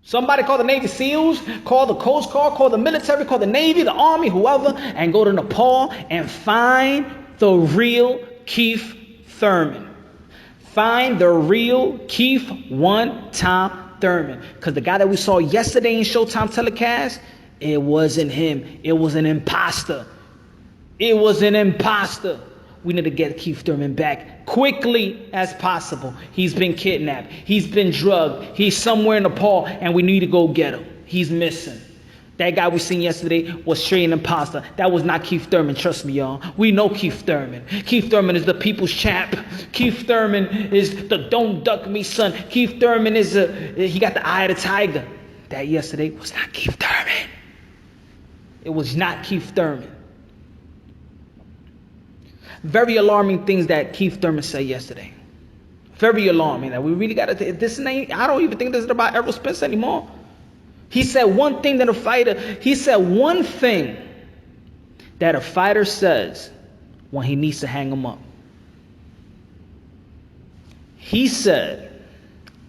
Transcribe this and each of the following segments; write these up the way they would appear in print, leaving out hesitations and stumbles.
Somebody call the Navy SEALs, call the Coast Guard, call the military, call the Navy, the Army, whoever, and go to Nepal and find the real Keith Thurman. Find the real Keith one-time Thurman. Because the guy that we saw yesterday in Showtime telecast, it wasn't him. It was an imposter. It was an imposter. We need to get Keith Thurman back quickly as possible. He's been kidnapped. He's been drugged. He's somewhere in Nepal, and we need to go get him. He's missing. That guy we seen yesterday was straight an imposter. That was not Keith Thurman, trust me, y'all. We know Keith Thurman. Keith Thurman is the people's champ. Keith Thurman is the don't duck me son. Keith Thurman is he got the eye of the tiger. That yesterday was not Keith Thurman. It was not Keith Thurman. Very alarming things that Keith Thurman said yesterday. Very alarming. That we really got to. This ain't. I don't even think this is about Errol Spence anymore. He said one thing that a fighter. He said one thing that a fighter says when he needs to hang him up. He said,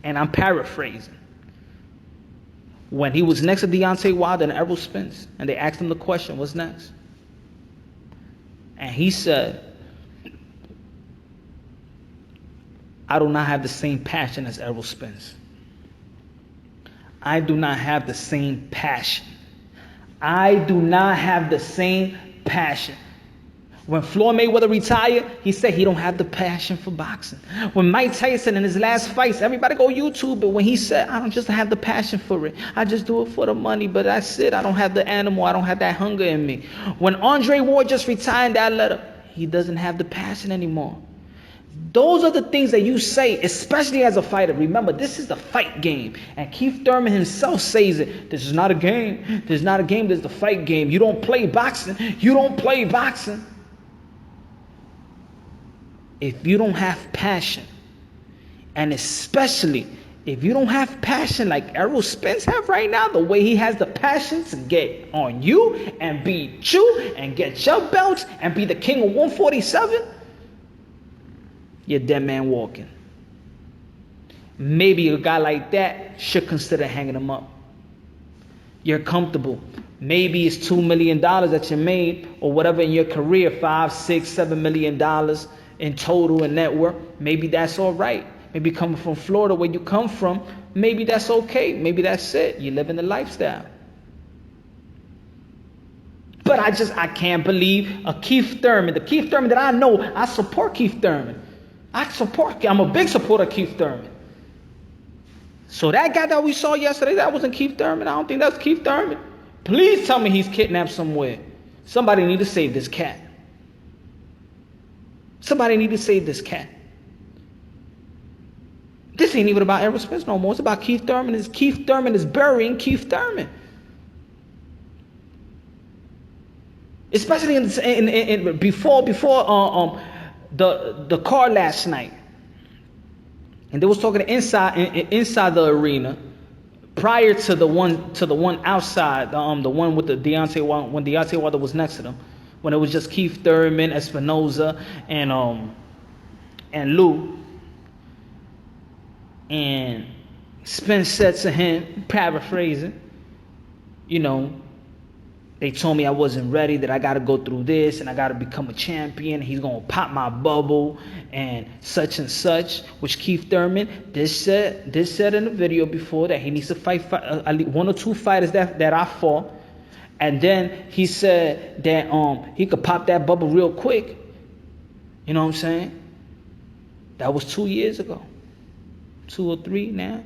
and I'm paraphrasing, when he was next to Deontay Wilder and Errol Spence, and they asked him the question, "What's next?" And he said, I do not have the same passion as Errol Spence. I do not have the same passion. I do not have the same passion. When Floyd Mayweather retired, he said he don't have the passion for boxing. When Mike Tyson in his last fights, everybody go YouTube it, when he said, I don't just have the passion for it. I just do it for the money, but that's it. I don't have the animal. I don't have that hunger in me. When Andre Ward just retired that letter, he doesn't have the passion anymore. Those are the things that you say, especially as a fighter. Remember, this is the fight game. And Keith Thurman himself says it. This is not a game. This is not a game. This is the fight game. You don't play boxing. You don't play boxing. If you don't have passion, and especially if you don't have passion like Errol Spence have right now, the way he has the passion to get on you and beat you and get your belts and be the king of 147, you're a dead man walking. Maybe a guy like that should consider hanging him up. You're comfortable. Maybe it's $2 million that you made or whatever in your career, $5, $6, $7 million in total in net worth. Maybe that's all right. Maybe coming from Florida where you come from, maybe that's okay. Maybe that's it. You're living the lifestyle. But I can't believe a Keith Thurman, the Keith Thurman that I know, I support Keith Thurman. I'm a big supporter of Keith Thurman. So that guy that we saw yesterday, that wasn't Keith Thurman. I don't think that's Keith Thurman. Please tell me he's kidnapped somewhere. Somebody need to save this cat. Somebody need to save this cat. This ain't even about Errol Spence no more. It's about Keith Thurman. Keith Thurman is burying Keith Thurman. Especially before the car last night, and they was talking inside the arena prior to the one outside, the one with the Deontay Wilder, when Deontay Wilder was next to them, when it was just Keith Thurman, Espinoza, and Lou, and Spence said to him, paraphrasing, they told me I wasn't ready, that I got to go through this and I got to become a champion. He's going to pop my bubble and such, which Keith Thurman, this said in the video before that he needs to fight at least 1 or 2 fighters that I fought. And then he said that he could pop that bubble real quick. You know what I'm saying? That was 2 years ago. 2 or 3 now.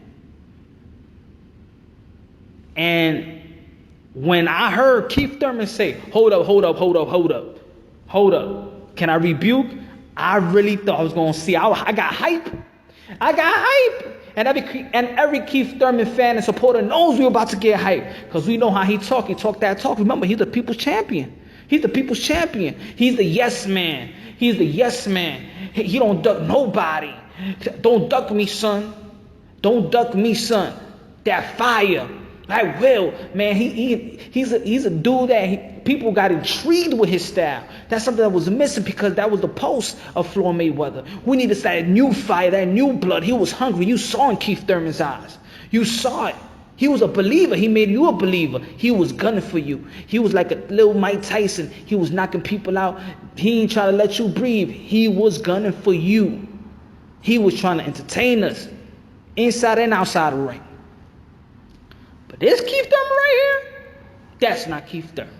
And when I heard Keith Thurman say, hold up, can I rebuke? I really thought I was going to see. I got hype. And every Keith Thurman fan and supporter knows we're about to get hype. Because we know how he talk. He talk that talk. Remember, he's the people's champion. He's the yes man. He don't duck nobody. Don't duck me, son. That fire. Like Will, man, he's a dude that people got intrigued with his style. That's something that was missing because that was the post of Floyd Mayweather. We need to start a new fire, that new blood. He was hungry. You saw in Keith Thurman's eyes. You saw it. He was a believer. He made you a believer. He was gunning for you. He was like a little Mike Tyson. He was knocking people out. He ain't trying to let you breathe. He was gunning for you. He was trying to entertain us, inside and outside the ring. But this Keith Thurman right here, that's not Keith Thurman.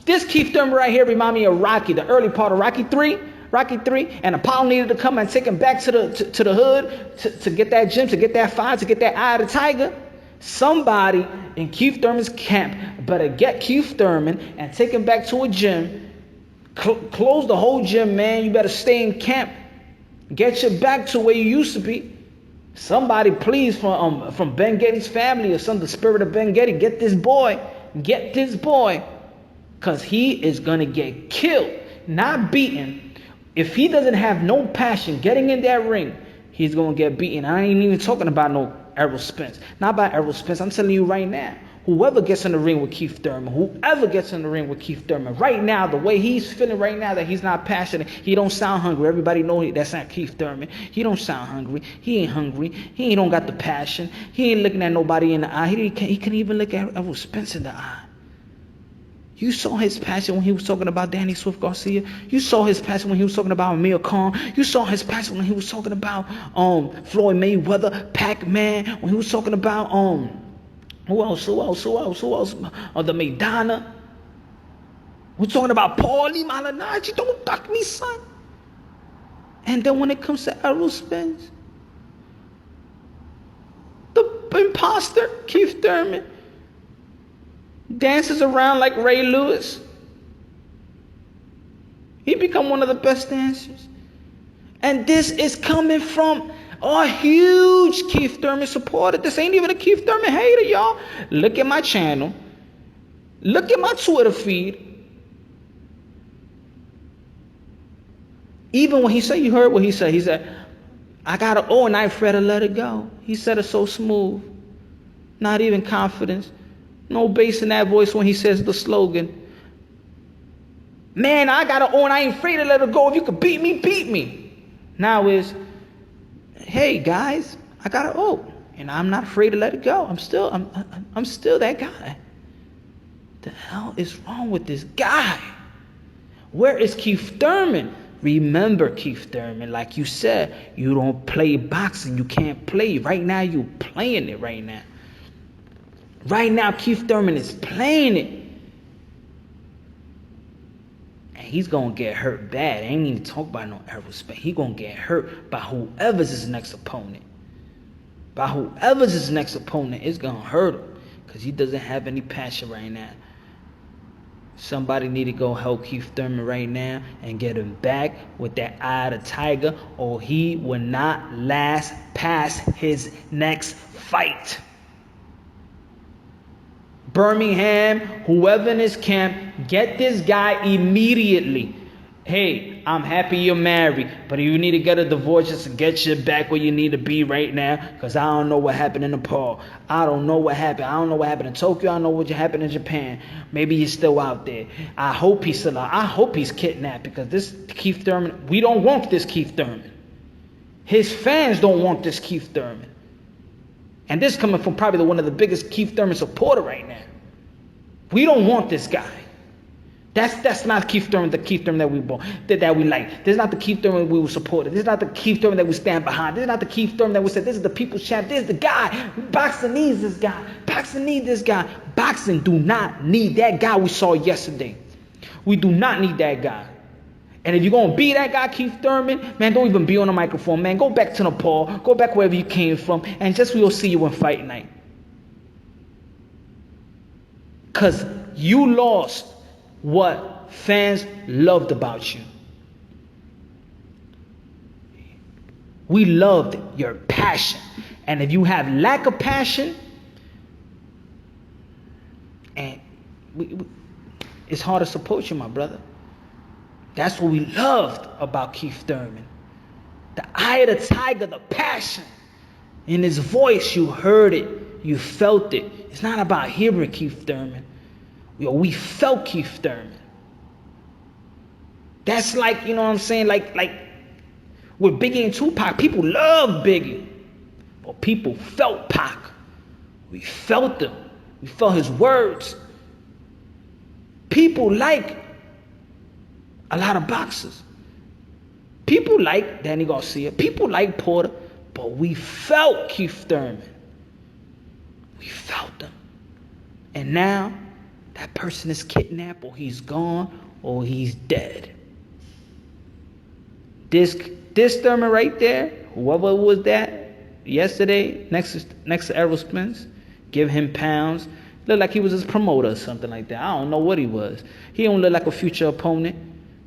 This Keith Thurman right here remind me of Rocky, the early part of Rocky 3, and Apollo needed to come and take him back to the hood to get that gem, to get that fire, to get that eye of the tiger. Somebody in Keith Thurman's camp better get Keith Thurman and take him back to a gym, close the whole gym, man. You better stay in camp. Get you back to where you used to be. Somebody, please, from Ben Getty's family or some, the spirit of Ben Getty, get this boy, because he is going to get killed, not beaten. If he doesn't have no passion getting in that ring, he's going to get beaten. I ain't even talking about no Errol Spence. Not about Errol Spence. I'm telling you right now, whoever gets in the ring with Keith Thurman, right now, the way he's feeling right now, that he's not passionate, he don't sound hungry. Everybody know that's not Keith Thurman. He don't sound hungry. He ain't hungry. He ain't don't got the passion. He ain't looking at nobody in the eye. He can't even look at Errol Spence in the eye. You saw his passion when he was talking about Danny Swift Garcia. You saw his passion when he was talking about Amir Khan. You saw his passion when he was talking about Floyd Mayweather, Pac-Man. When he was talking about who else? The Madonna. We're talking about Paulie Malignaggi. Don't duck me, son. And then when it comes to Errol Spence, the imposter, Keith Thurman, dances around like Ray Lewis. He become one of the best dancers. And this is coming from a huge Keith Thurman supporter. This ain't even a Keith Thurman hater, y'all. Look at my channel. Look at my Twitter feed. Even when he said, you heard what he said. He said, I got an O and I ain't afraid to let it go. He said it so smooth. Not even confidence. No bass in that voice when he says the slogan. Man, I got an O and I ain't afraid to let it go. If you could beat me, beat me. Now is, hey guys, I got an O and I'm not afraid to let it go. I'm still that guy. The hell is wrong with this guy? Where is Keith Thurman? Remember, Keith Thurman, like you said, you don't play boxing. You can't play. Right now, you playing it right now. Right now, Keith Thurman is playing it. And he's going to get hurt bad. I ain't even talk about no Errol Spence. He's going to get hurt by whoever's his next opponent. It's going to hurt him. Because he doesn't have any passion right now. Somebody need to go help Keith Thurman right now and get him back with that eye of the tiger, or he will not last past his next fight. Birmingham, whoever in his camp, get this guy immediately. Hey, I'm happy you're married, but you need to get a divorce just to get you back where you need to be right now, because I don't know what happened in Nepal. I don't know what happened. I don't know what happened in Tokyo. I don't know what happened in Japan. Maybe he's still out there. I hope he's still out. I hope he's kidnapped, because this Keith Thurman, we don't want this Keith Thurman. His fans don't want this Keith Thurman. And this coming from probably one of the biggest Keith Thurman supporter right now. We don't want this guy. That's not Keith Thurman, the Keith Thurman that we like. This is not the Keith Thurman we were supporting. This is not the Keith Thurman that we stand behind. This is not the Keith Thurman that we said, this is the people's champ. This is the guy. Boxing needs this guy. Boxing needs this guy. Boxing do not need that guy we saw yesterday. We do not need that guy. And if you're going to be that guy, Keith Thurman, man, don't even be on the microphone, man. Go back to Nepal. Go back wherever you came from. And just we'll see you in fight night. Because you lost what fans loved about you. We loved your passion. And if you have lack of passion, and it's hard to support you, my brother. That's what we loved about Keith Thurman. The eye of the tiger, the passion. In his voice, you heard it. You felt it. It's not about hearing Keith Thurman. We felt Keith Thurman. That's like, you know what I'm saying? Like with Biggie and Tupac, people love Biggie. But people felt Pac. We felt them. We felt his words. People like a lot of boxers. People like Danny Garcia. People like Porter. But we felt Keith Thurman. We felt them. And now, that person is kidnapped, or he's gone, or he's dead. This Thurman right there, whoever was that yesterday, next to Errol Spence, give him pounds. Looked like he was his promoter or something like that. I don't know what he was. He don't look like a future opponent.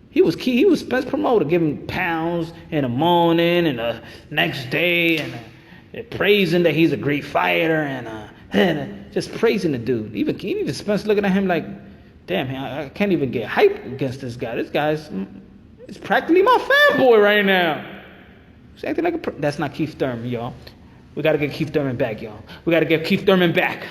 He was Spence promoter, giving pounds in the morning and the next day, and praising that he's a great fighter, and just praising the dude. Even Spence looking at him like, damn, I can't even get hyped against this guy. This guy's practically my fanboy right now. He's acting like that's not Keith Thurman, y'all. We got to get Keith Thurman back, y'all. We got to get Keith Thurman back.